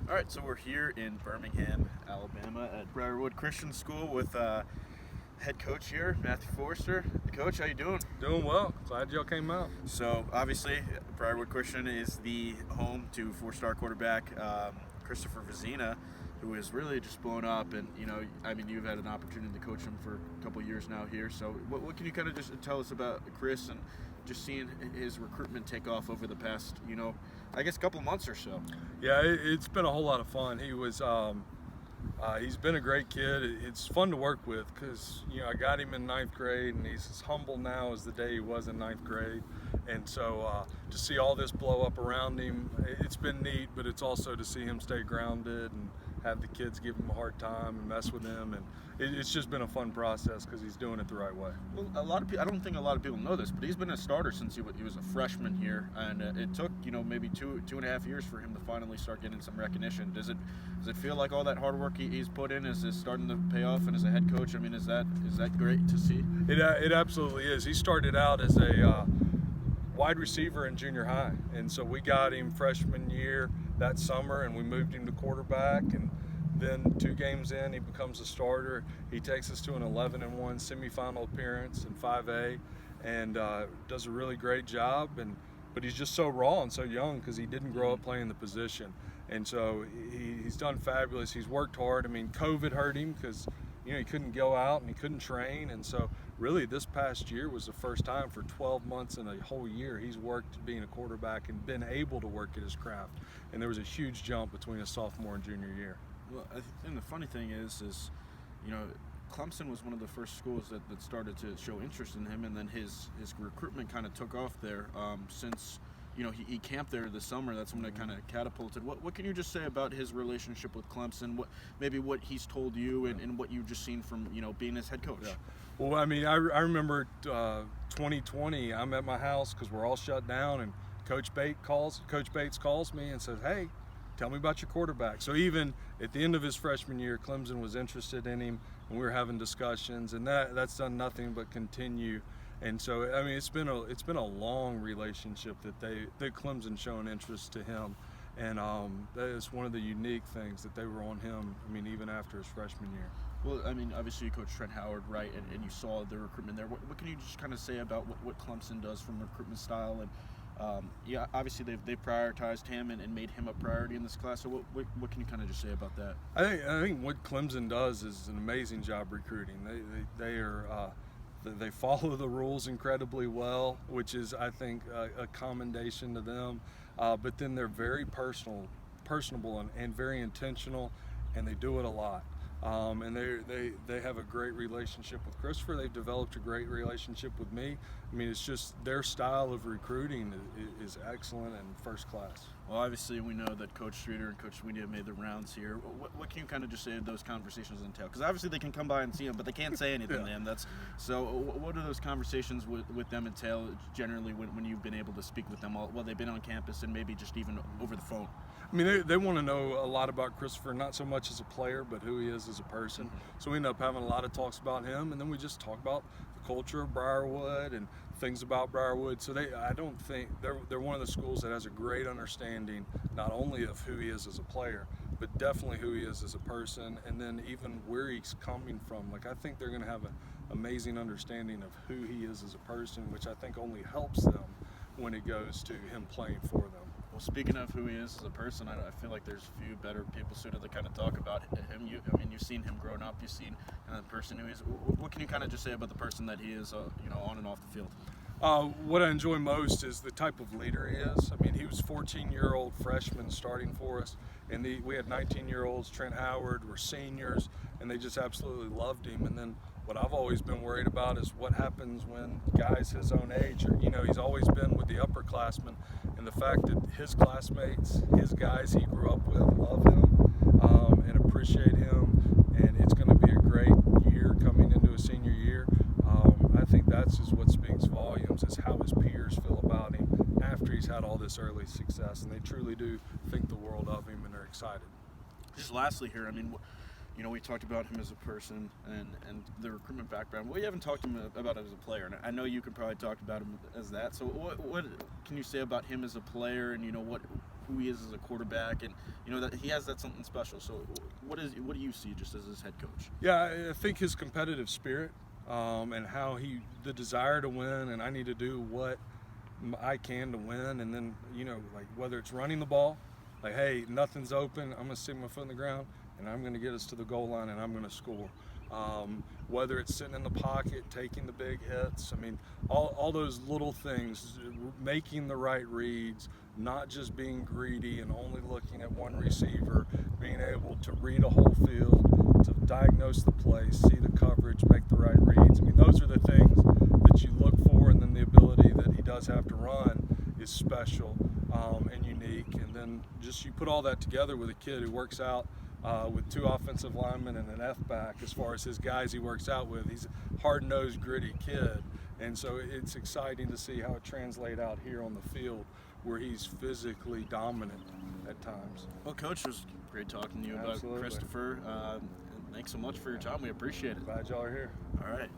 All right, so we're here in Birmingham, Alabama at Briarwood Christian School with head coach here, Matthew Forrester. Coach, how you doing? Doing well. Glad y'all came out. So obviously, Briarwood Christian is the home to four-star quarterback Christopher Vizina, who is really just blown up. And you've had an opportunity to coach him for a couple years now here. So what can you kind of just tell us about Chris and just seeing his recruitment take off over the past, couple months or so? Yeah, it's been a whole lot of fun. He's been a great kid. It's fun to work with because, I got him in ninth grade, and he's as humble now as the day he was in ninth grade. And so to see all this blow up around him, it's been neat, but it's also to see him stay grounded and have the kids give him a hard time and mess with him. And it's just been a fun process because he's doing it the right way. Well, I don't think a lot of people know this, but he's been a starter since he was a freshman here, and it took maybe two and a half years for him to finally start getting some recognition. Does it feel like all that hard work he's put in is starting to pay off? And as a head coach, I mean, is that great to see? It absolutely is. He started out as a wide receiver in junior high, and so we got him freshman year that summer, and we moved him to quarterback, and then 2 games in, he becomes a starter. He takes us to an 11-1 semifinal appearance in 5A, and does a really great job. But he's just so raw and so young because he didn't grow up playing the position, and so he's done fabulous. He's worked hard. I mean, COVID hurt him because he couldn't go out and he couldn't train, and so really this past year was the first time for 12 months in a whole year he's worked being a quarterback and been able to work at his craft. And there was a huge jump between his sophomore and junior year. Well, and the funny thing is Clemson was one of the first schools that started to show interest in him, and then his recruitment kind of took off there since he camped there this summer. That's when it kind of catapulted. What can you just say about his relationship with Clemson? What he's told you and what you've just seen from being his head coach? Yeah. Well, I mean, I remember 2020. I'm at my house because we're all shut down, and Coach Bates calls me and says, "Hey, tell me about your quarterback." So even at the end of his freshman year, Clemson was interested in him, and we were having discussions, and that's done nothing but continue. And so, I mean, it's been a long relationship that Clemson's shown interest to him, and that is one of the unique things that they were on him. I mean, even after his freshman year. Well, I mean, obviously you coach Trent Howard, right, and you saw the recruitment there. What can you just kind of say about what Clemson does from recruitment style? And obviously they've prioritized him and made him a priority in this class. So what can you kind of just say about that? I think what Clemson does is an amazing job recruiting. They follow the rules incredibly well, which is, I think, a commendation to them. But then they're very personable and very intentional, and they do it a lot. And they have a great relationship with Christopher. They've developed a great relationship with me. I mean, it's just their style of recruiting is excellent and first class. Well, obviously we know that Coach Streeter and Coach Sweeney have made the rounds here. What can you kind of just say those conversations entail? Because obviously they can come by and see them, but they can't say anything to them. So what do those conversations with them entail generally when you've been able to speak with them while they've been on campus and maybe just even over the phone? I mean, they want to know a lot about Christopher, not so much as a player, but who he is as a person. Mm-hmm. So we end up having a lot of talks about him, and then we just talk about the culture of Briarwood and things about Briarwood. So I don't think they're one of the schools that has a great understanding not only of who he is as a player, but definitely who he is as a person, and then even where he's coming from. Like, I think they're going to have an amazing understanding of who he is as a person, which I think only helps them when it goes to him playing for them. Well, speaking of who he is as a person, I feel like there's few better people suited to kind of talk about him. You've seen him growing up. You've seen the person who he is. What can you kind of just say about the person that he is, on and off the field? What I enjoy most is the type of leader he is. I mean, he was 14-year-old freshman starting for us, and we had 19-year-olds. Trent Howard were seniors, and they just absolutely loved him. And then what I've always been worried about is what happens when guys his own age he's always been with the upperclassmen, and the fact that his classmates, his guys he grew up with, love him and appreciate him, and it's going to be a great year coming into a senior year. I think that's just what speaks volumes, is how his peers feel about him after he's had all this early success, and they truly do think the world of him and are excited. Just lastly here, I mean, we talked about him as a person and the recruitment background. We haven't talked to him about him as a player, and I know you could probably talk about him as that. So what can you say about him as a player, and who he is as a quarterback, and that he has that something special. So what do you see just as his head coach? Yeah, I think his competitive spirit and how the desire to win, and I need to do what I can to win, and then like whether it's running the ball, like hey, nothing's open, I'm gonna stick my foot in the ground and I'm gonna get us to the goal line and I'm gonna score. Whether it's sitting in the pocket, taking the big hits, I mean, all those little things, making the right reads, not just being greedy and only looking at one receiver, being able to read a whole field, to diagnose the play, see the coverage, make the right reads. I mean, those are the things that you look for, and then the ability that he does have to run is special and unique. And then just you put all that together with a kid who works out with 2 offensive linemen and an F-back as far as his guys he works out with. He's a hard-nosed, gritty kid. And so it's exciting to see how it translates out here on the field where he's physically dominant at times. Well, Coach, it was great talking to you Absolutely. about Christopher. Thanks so much for your time. We appreciate it. Glad y'all are here. All right.